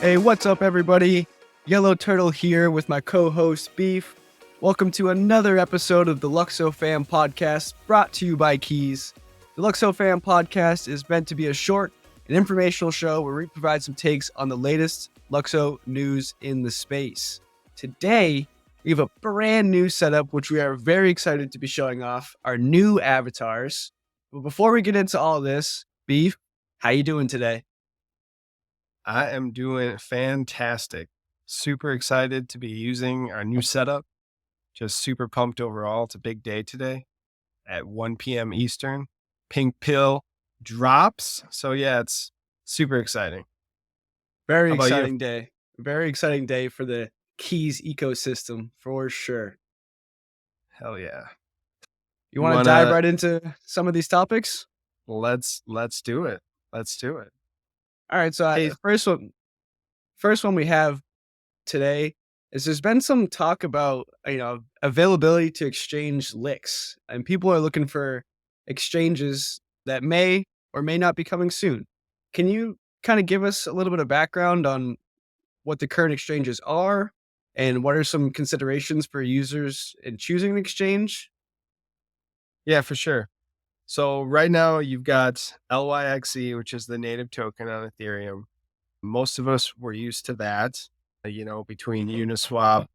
Hey, what's up, everybody? Yellow Turtle here with my co-host Beef. Welcome to another episode of the LUKSOfam podcast, brought to you by KEEZ. The LUKSOfam podcast is meant to be a short and informational show where we provide some takes on the latest LUKSO news in the space. Today, we have a brand new setup, which we are very excited to be showing off, our new avatars. But before we get into all this, Beef, how you doing today? I am doing fantastic. Super excited to be using our new setup. Just super pumped overall. It's a big day today at 1 p.m. Eastern. Pink pill drops. So yeah, it's super exciting. Very How about you? exciting day. Very exciting day for the KEEZ ecosystem, for sure. Hell yeah. You want to dive right into some of these topics? Let's do it. Let's do it. All right. So Hey, first one we have today is there's been some talk about availability to exchange licks, and people are looking for exchanges that may or may not be coming soon. Can you kind of give us a little bit of background on what the current exchanges are and what are some considerations for users in choosing an exchange? yeah, for sure. So right now you've got LYXE, which is the native token on Ethereum. Most of us were used to that, between Uniswap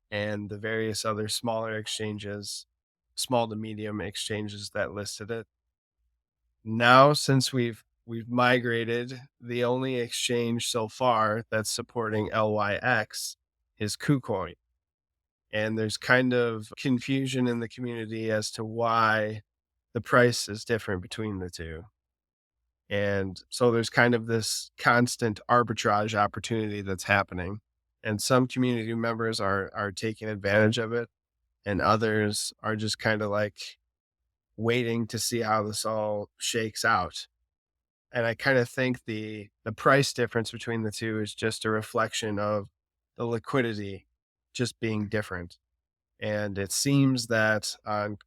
and the various other smaller exchanges, small to medium exchanges that listed it. Now, since we've migrated, the only exchange so far that's supporting LYX is KuCoin. And there's kind of confusion in the community as to why the price is different between the two. And so there's kind of this constant arbitrage opportunity that's happening. And some community members are taking advantage of it, and others are just kind of like waiting to see how this all shakes out. And I kind of think the price difference between the two is just a reflection of the liquidity just being different. And it seems that on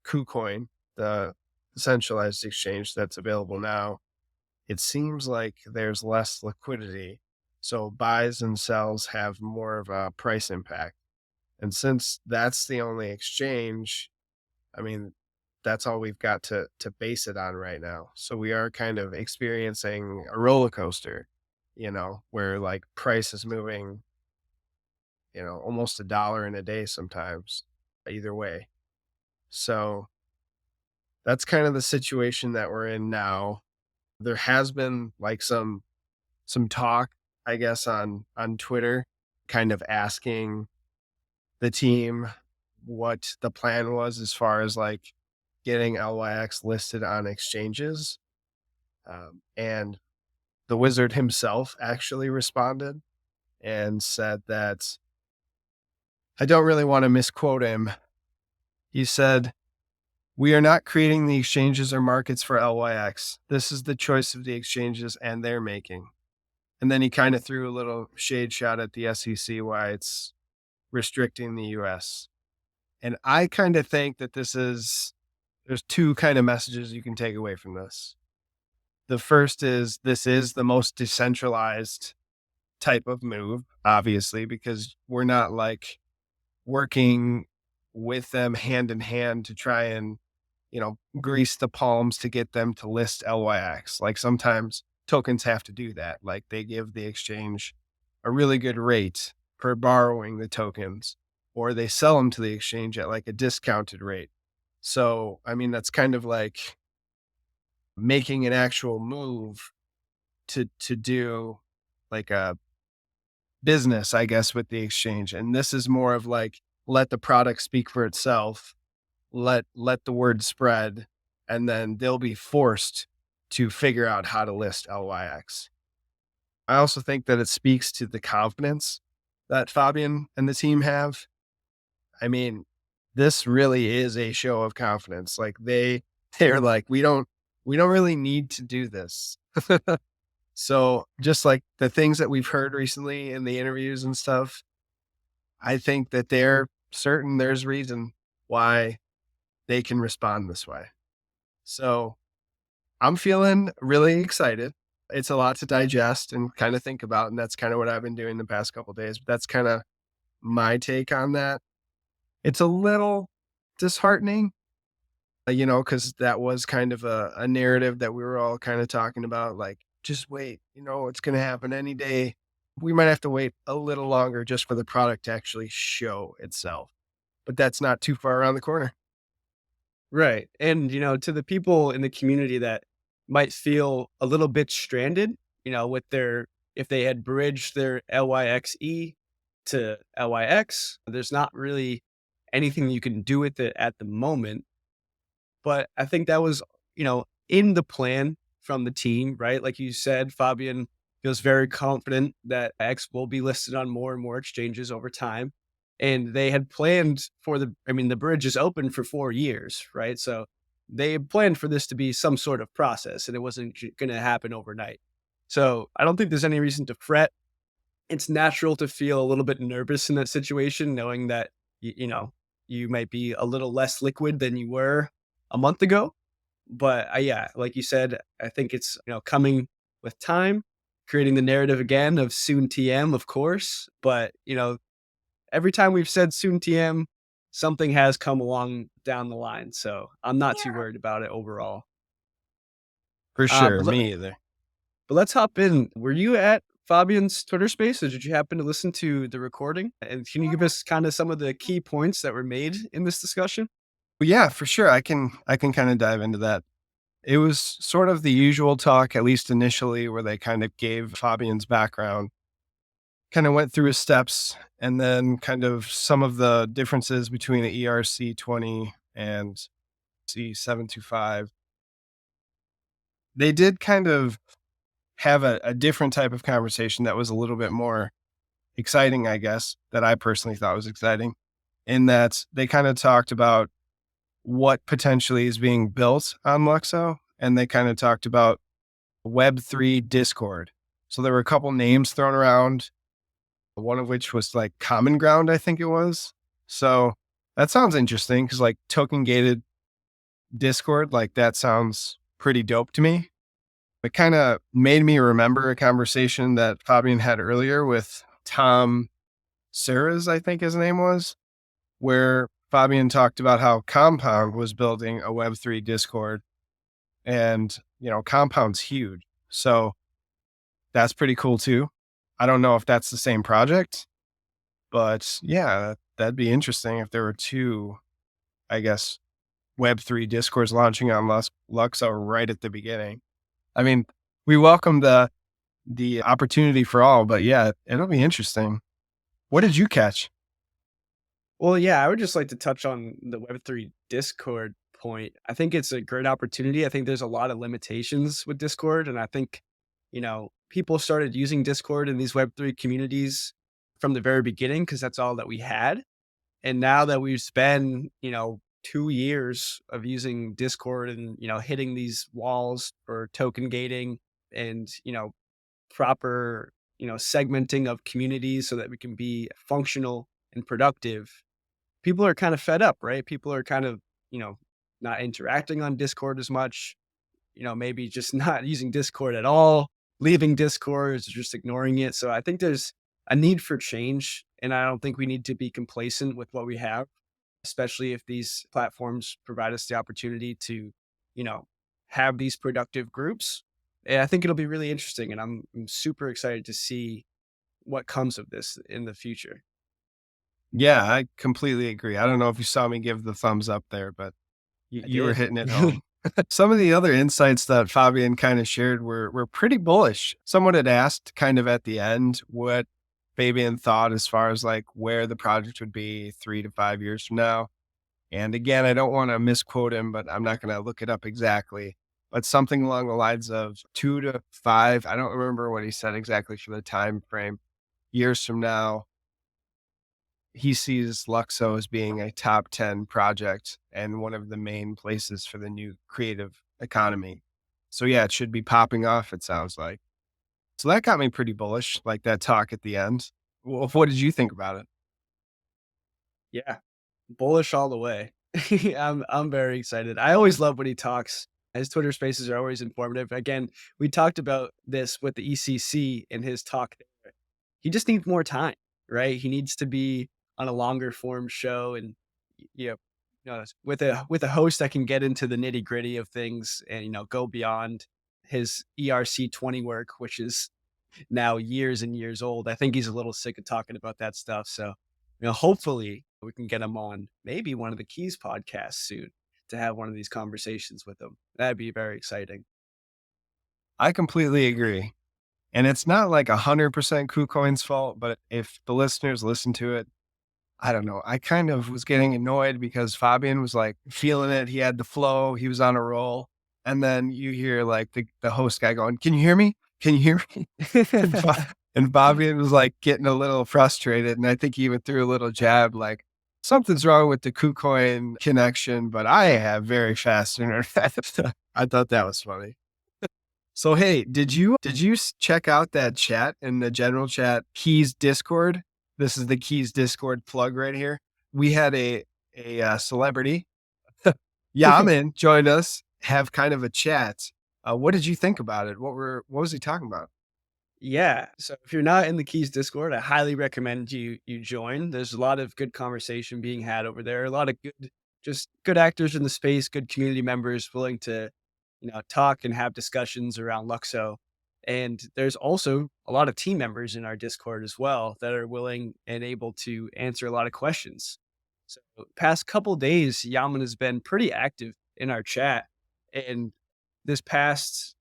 KuCoin, the centralized exchange that's available now, it seems like there's less liquidity. So buys and sells have more of a price impact. And since that's the only exchange, I mean, that's all we've got to base it on right now. So we are kind of experiencing a roller coaster, where like price is moving, almost $1 in a day sometimes, either way. So that's kind of the situation that we're in now. There has been like some talk, I guess, on Twitter, kind of asking the team what the plan was as far as like getting LYX listed on exchanges. And the wizard himself actually responded and said that, I don't really want to misquote him. He said, "We are not creating the exchanges or markets for LYX. This is the choice of the exchanges and they're making." And then he kind of threw a little shade shot at the SEC why it's restricting the US. And I kind of think that there's two kind of messages you can take away from this. The first is this is the most decentralized type of move, obviously, because we're not like working with them hand in hand to try and, grease the palms to get them to list LYX. Like sometimes tokens have to do that. Like they give the exchange a really good rate for borrowing the tokens, or they sell them to the exchange at like a discounted rate. So, I mean, that's kind of like making an actual move to do like a business, I guess, with the exchange. And this is more of like, let the product speak for itself, let the word spread, and then they'll be forced to figure out how to list LYX. I also think that it speaks to the confidence that Fabian and the team have. I mean, this really is a show of confidence. Like they're like, we don't really need to do this. So just like the things that we've heard recently in the interviews and stuff, I think that they're certain there's reason why they can respond this way. So I'm feeling really excited. It's a lot to digest and kind of think about. And that's kind of what I've been doing the past couple of days. But that's kind of my take on that. It's a little disheartening, because that was kind of a narrative that we were all kind of talking about. Like, just wait, it's going to happen any day. We might have to wait a little longer just for the product to actually show itself. But that's not too far around the corner. Right. And, to the people in the community that might feel a little bit stranded, with if they had bridged their LYXE to LYX, there's not really anything you can do with it at the moment. But I think that was, in the plan from the team, right? Like you said, Fabian feels very confident that X will be listed on more and more exchanges over time. And they had planned for the bridge is open for 4 years, right? So they had planned for this to be some sort of process and it wasn't going to happen overnight. So I don't think there's any reason to fret. It's natural to feel a little bit nervous in that situation, knowing that, you might be a little less liquid than you were a month ago. But yeah, like you said, I think it's, coming with time, creating the narrative again of soon TM, of course. But, every time we've said soon TM, something has come along down the line. So I'm not too worried about it overall. For Uh, sure. but, let, Me either. but let's hop in. Were you at Fabian's Twitter space or did you happen to listen to the recording? And can you give us kind of some of the key points that were made in this discussion? But yeah, for sure. I can kind of dive into that. It was sort of the usual talk, at least initially, where they kind of gave Fabian's background, kind of went through his steps, and then kind of some of the differences between the ERC20 and C725. They did kind of have a different type of conversation that was a little bit more exciting, I guess, that I personally thought was exciting, in that they kind of talked about what potentially is being built on LUKSO, and they kind of talked about Web3 Discord. So there were a couple names thrown around, one of which was like Common Ground, I think it was. So that sounds interesting because like token gated Discord, like that sounds pretty dope to me. It kind of made me remember a conversation that Fabian had earlier with Tom Seras, I think his name was, where Fabian talked about how Compound was building a Web3 Discord, and Compound's huge. So that's pretty cool too. I don't know if that's the same project, but yeah, that'd be interesting if there were two, I guess, Web3 Discords launching on LUKSO right at the beginning. I mean, we welcome the opportunity for all, but yeah, it'll be interesting. What did you catch? Well, yeah, I would just like to touch on the Web3 Discord point. I think it's a great opportunity. I think there's a lot of limitations with Discord. And I think, people started using Discord in these Web3 communities from the very beginning because that's all that we had. And now that we've spent, 2 years of using Discord and, hitting these walls for token gating and, proper, segmenting of communities so that we can be functional and productive, people are kind of fed up, right? People are kind of, you know, not interacting on Discord as much, maybe just not using Discord at all, leaving Discord or just ignoring it. So I think there's a need for change. And I don't think we need to be complacent with what we have, especially if these platforms provide us the opportunity to, you know, have these productive groups. And I think it'll be really interesting. And I'm super excited to see what comes of this in the future. Yeah, I completely agree. I don't know if you saw me give the thumbs up there, but you, I you were did. hitting it home. Some of the other insights that Fabian kind of shared were pretty bullish. Someone had asked kind of at the end what Fabian thought as far as like where the project would be 3 to 5 years from now. And again, I don't want to misquote him, but I'm not going to look it up exactly. But something along the lines of 2 to 5. I don't remember what he said exactly for the time frame. Years from now, he sees LUKSO as being a top 10 project and one of the main places for the new creative economy. So yeah, it should be popping off, it sounds like. So that got me pretty bullish, like that talk at the end. Well, what did you think about it? Yeah. Bullish all the way. I'm very excited. I always love when he talks His Twitter spaces are always informative. Again, we talked about this with the ECC in his talk there. He just needs more time, right? He needs to be on a longer form show and you know, with a host that can get into the nitty-gritty of things and go beyond his ERC 20 work, which is now years and years old. I think he's a little sick of talking about that stuff. So, hopefully we can get him on maybe one of the KEEZ podcasts soon to have one of these conversations with him. That'd be very exciting. I completely agree. And it's not like 100% KuCoin's fault, but if the listeners listen to it, I don't know. I kind of was getting annoyed because Fabian was like feeling it. He had the flow. He was on a roll. And then you hear like the host guy going, "Can you hear me? Can you hear me?" And Fabian was like getting a little frustrated. And I think he even threw a little jab like, something's wrong with the KuCoin connection, but I have very fast internet. I thought that was funny. So, hey, did you check out that chat in the general chat, KEEZ Discord? This is the KEEZ Discord plug right here. We had a celebrity, Yamen, joined us, have kind of a chat. What did you think about it? What was he talking about? Yeah. So if you're not in the KEEZ Discord, I highly recommend you join. There's a lot of good conversation being had over there. A lot of good actors in the space, good community members willing to, talk and have discussions around LUKSO. And there's also a lot of team members in our Discord as well that are willing and able to answer a lot of questions. So past couple days, Yaman has been pretty active in our chat. And past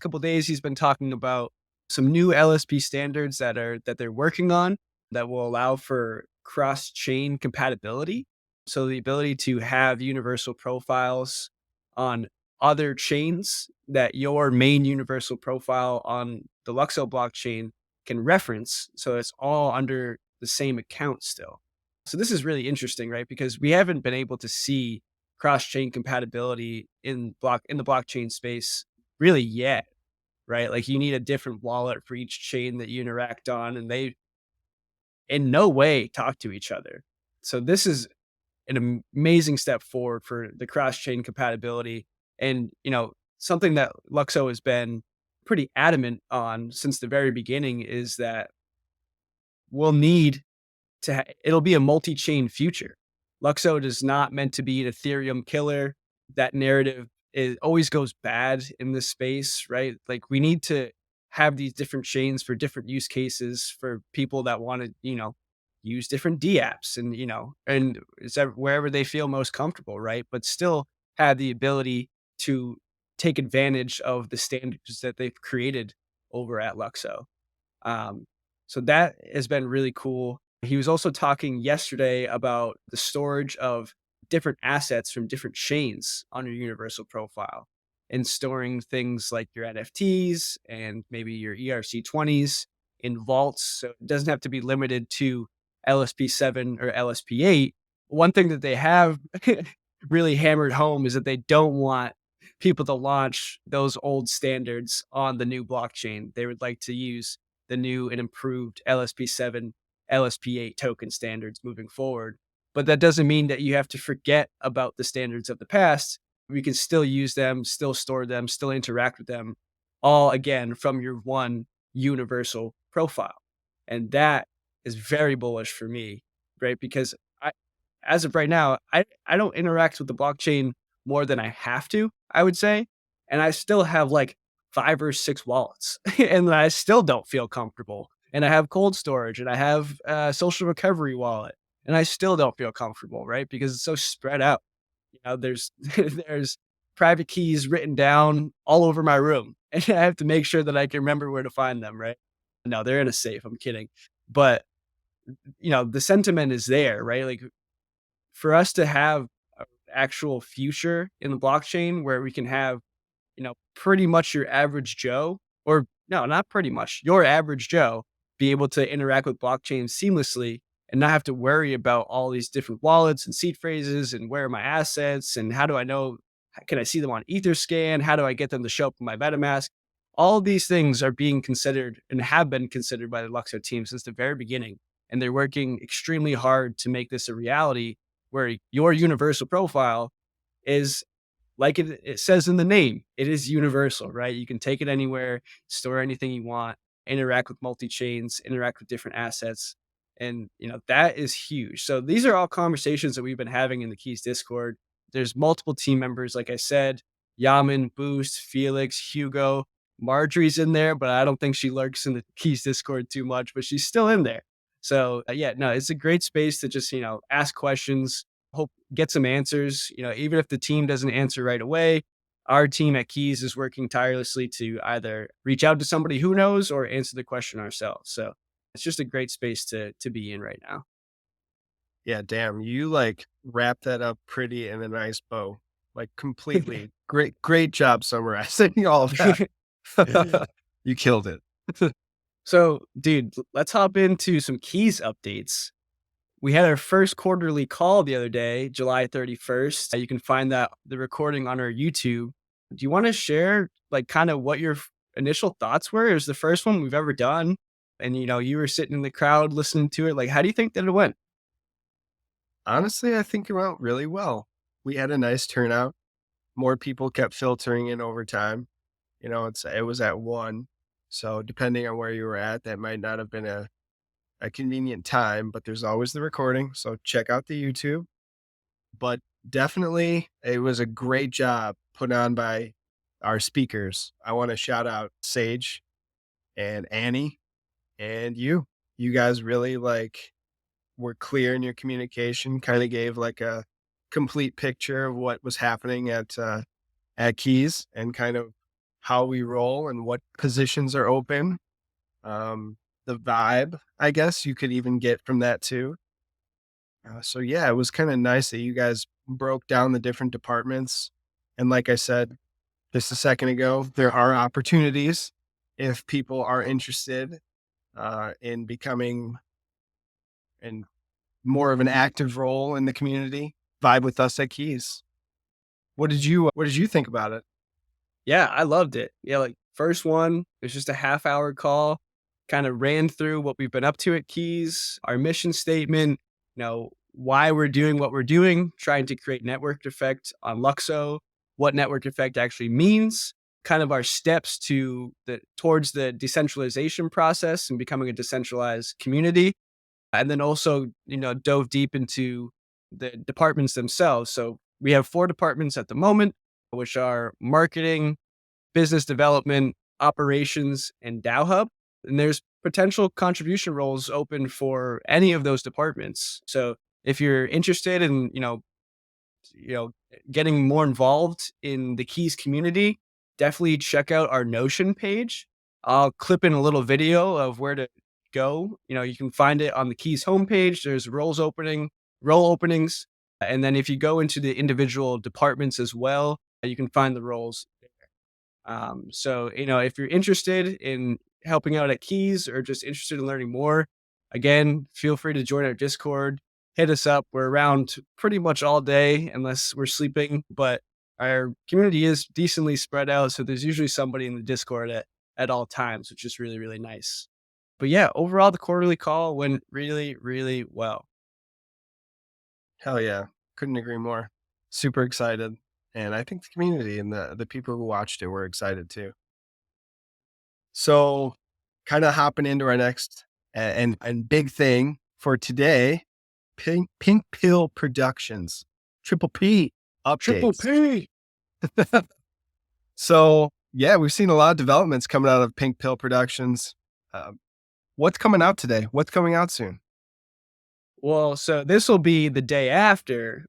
couple days, he's been talking about some new LSP standards that they're working on that will allow for cross-chain compatibility. So the ability to have universal profiles on other chains that your main universal profile on the LUKSO blockchain can reference. So it's all under the same account still. So this is really interesting, right? Because we haven't been able to see cross-chain compatibility in the blockchain space really yet, right? Like you need a different wallet for each chain that you interact on, and they in no way talk to each other. So this is an amazing step forward for the cross-chain compatibility, and something that LUKSO has been pretty adamant on since the very beginning is that we'll need it'll be a multi-chain future. LUKSO is not meant to be an Ethereum killer. That narrative always goes bad in this space, right? Like we need to have these different chains for different use cases for people that want to, use different DApps and wherever they feel most comfortable, right? But still have the ability to take advantage of the standards that they've created over at LUKSO. So that has been really cool. He was also talking yesterday about the storage of different assets from different chains on your universal profile and storing things like your NFTs and maybe your ERC 20s in vaults. So it doesn't have to be limited to LSP 7 or LSP 8. One thing that they have really hammered home is that they don't want people to launch those old standards on the new blockchain. They would like to use the new and improved LSP 7, LSP 8 token standards moving forward. But that doesn't mean that you have to forget about the standards of the past. We can still use them, still store them, still interact with them, all again from your one universal profile. And that is very bullish for me, right? Because as of right now, I don't interact with the blockchain more than I have to, I would say. And I still have like 5 or 6 wallets and I still don't feel comfortable. And I have cold storage and I have a social recovery wallet and I still don't feel comfortable, right? Because it's so spread out. There's there's private keys written down all over my room and I have to make sure that I can remember where to find them, right? No, they're in a safe. I'm kidding. But the sentiment is there, right? Like for us to have an actual future in the blockchain where we can have pretty much your average Joe, or no, not pretty much, your average Joe be able to interact with blockchain seamlessly and not have to worry about all these different wallets and seed phrases and where are my assets and how do I know, can I see them on Etherscan? How do I get them to show up in my MetaMask? All of these things are being considered and have been considered by the LUKSO team since the very beginning. And they're working extremely hard to make this a reality where your universal profile is like it says in the name, it is universal, right? You can take it anywhere, store anything you want, interact with multi-chains, interact with different assets. And that is huge. So these are all conversations that we've been having in the Keys Discord. There's multiple team members, like I said, Yamen, Boost, Felix, Hugo, Marjorie's in there, but I don't think she lurks in the Keys Discord too much, but she's still in there. So yeah, no, it's a great space to just, ask questions, hope get some answers. Even if the team doesn't answer right away, our team at Keys is working tirelessly to either reach out to somebody who knows or answer the question ourselves. So it's just a great space to be in right now. Yeah, damn, you like wrap that up pretty in a nice bow. Like completely. Great job summarizing all of that. You killed it. So, dude, let's hop into some Keys updates. We had our first quarterly call the other day, July 31st. You can find the recording on our YouTube. Do you want to share like kind of what your initial thoughts were? It was the first one we've ever done. And you were sitting in the crowd listening to it. Like, how do you think that it went? Honestly, I think it went really well. We had a nice turnout. More people kept filtering in over time. It was at 1. So depending on where you were at, that might not have been a convenient time, but there's always the recording. So check out the YouTube. But definitely it was a great job put on by our speakers. I want to shout out Sage and Annie and you. You guys really were clear in your communication, kind of gave like a complete picture of what was happening at Keys and kind of how we roll and what positions are open. The vibe, I guess you could even get from that too. So yeah, it was kind of nice that you guys broke down the different departments. And like I said just a second ago, there are opportunities if people are interested in becoming in more of an active role in the community. Vibe with us at Keys. What did you think about it? Yeah, I loved it. Yeah, like first one, it was just a half-hour call, kind of ran through what we've been up to at Keys, our mission statement, why we're doing what we're doing, trying to create network effect on LUKSO, what network effect actually means, kind of our steps towards the decentralization process and becoming a decentralized community. And then also, dove deep into the departments themselves. So we have 4 departments at the moment, which are marketing, business development, operations, and DAO Hub. And there's potential contribution roles open for any of those departments. So if you're interested in, you know, getting more involved in the Keys community, definitely check out our Notion page. I'll clip in a little video of where to go. You can find it on the Keys homepage. There's role openings. And then if you go into the individual departments as well, you can find the roles there. So, if you're interested in helping out at Keys or just interested in learning more, again, feel free to join our Discord. Hit us up. We're around pretty much all day unless we're sleeping, but our community is decently spread out. So there's usually somebody in the Discord at all times, which is really, really nice. But yeah, overall, the quarterly call went really, really well. Hell yeah. Couldn't agree more. Super excited. And I think the community and the people who watched it were excited too. So kind of hopping into our next and big thing for today, Pink Pill Productions, Triple P updates. Triple P. So yeah, we've seen a lot of developments coming out of Pink Pill Productions. What's coming out today? What's coming out soon? Well, so this will be the day after,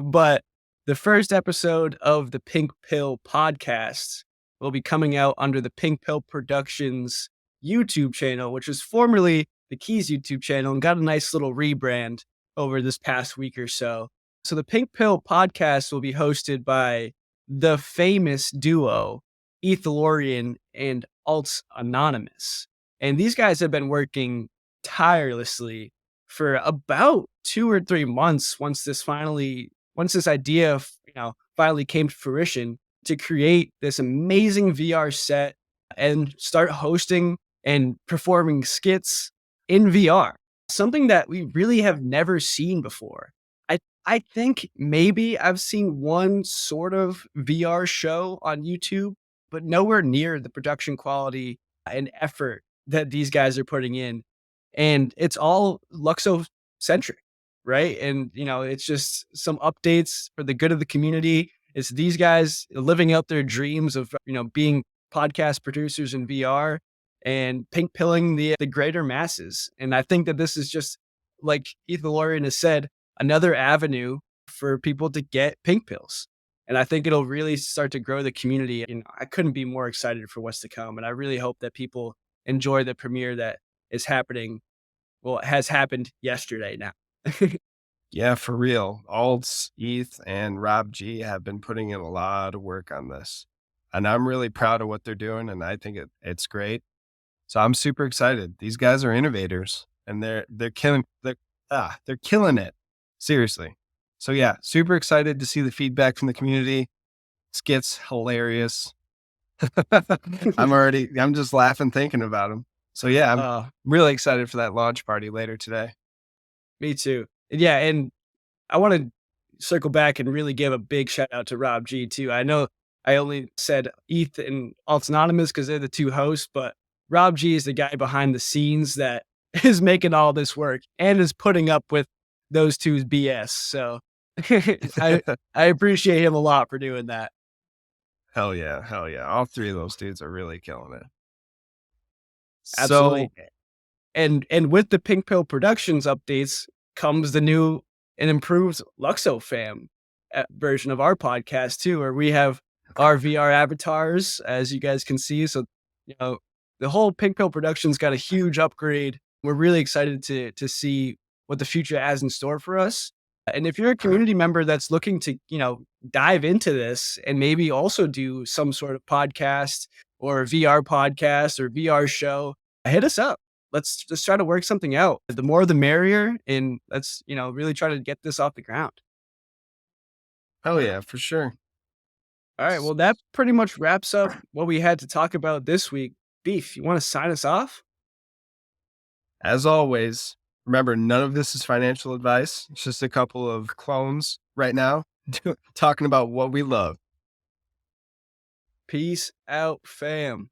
but the first episode of the Pink Pill podcast will be coming out under the Pink Pill Productions YouTube channel, which was formerly the Keys YouTube channel and got a nice little rebrand over this past week or so. So the Pink Pill podcast will be hosted by the famous duo, Ethelorian and Alts Anonymous. And these guys have been working tirelessly for about 2 or 3 months once this idea finally came to fruition to create this amazing VR set and start hosting and performing skits in VR, something that we really have never seen before. I think maybe I've seen one sort of VR show on YouTube, but nowhere near the production quality and effort that these guys are putting in. And it's all Luxo centric, right? And, it's just some updates for the good of the community. It's these guys living out their dreams of, being podcast producers in VR and pink pilling the greater masses. And I think that this is just like Ethan Lorian has said, another avenue for people to get pink pills. And I think it'll really start to grow the community. I couldn't be more excited for what's to come. And I really hope that people enjoy the premiere that is happening. Well, it has happened yesterday now. Yeah, for real. Alts, ETH, and Rob G have been putting in a lot of work on this. And I'm really proud of what they're doing, and I think it's great. So I'm super excited. These guys are innovators, and they're killing it. Seriously. So yeah, super excited to see the feedback from the community. Skits hilarious. I'm just laughing thinking about them. So yeah, I'm really excited for that launch party later today. Me too. Yeah, and I want to circle back and really give a big shout out to Rob G too. I know I only said ETH and Alts Anonymous because they're the two hosts, but Rob G is the guy behind the scenes that is making all this work and is putting up with those two's BS. So I appreciate him a lot for doing that. Hell yeah. Hell yeah. All three of those dudes are really killing it. Absolutely. So, And with the Pink Pill Productions updates comes the new and improved LUKSOfam version of our podcast too, where we have our VR avatars, as you guys can see. So, the whole Pink Pill Productions got a huge upgrade. We're really excited to see what the future has in store for us. And if you're a community member that's looking to, dive into this and maybe also do some sort of podcast or a VR podcast or VR show, hit us up. Let's just try to work something out. The more the merrier. And let's, really try to get this off the ground. hell yeah, for sure. All right. Well, that pretty much wraps up what we had to talk about this week. Beef, you want to sign us off? As always, remember, none of this is financial advice. It's just a couple of clones right now talking about what we love. Peace out, fam.